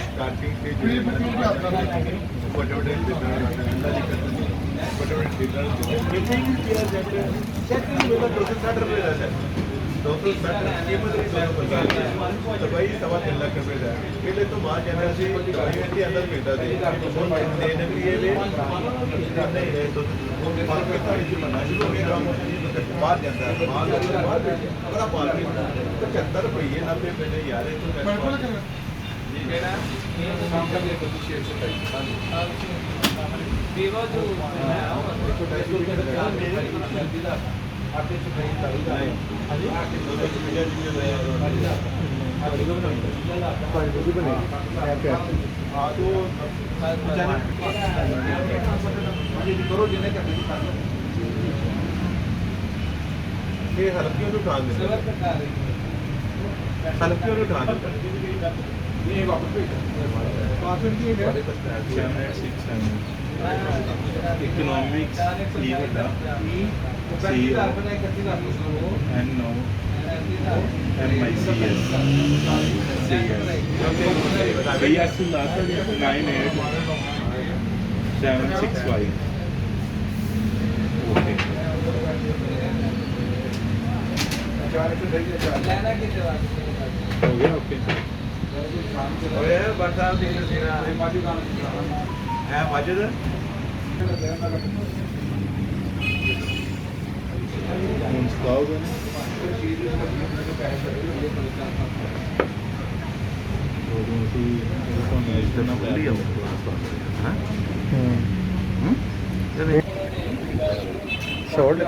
starting ਤੇ ਜਿਹੜੇ ਵੱਡੇ ਵੱਡੇ चेक में 260 रुपये रहता है 260 कीमत दवाई 3.5 लाख रुपये का पहले तो बाहर जाना से दवाई अंदर मिलता थी देने के लिए नहीं है तो बाहर जाता है बड़ा पार 75 रुपये 90 रुपये यार बेवा जो करो जिन्हें ये हल्कियों को उठा दे हल्कियों को उठा दे ये वापस economics and no MICS BS 98765 okay हो गया ओके ओए बरसात दिन सीना है मौजूद शॉर्ट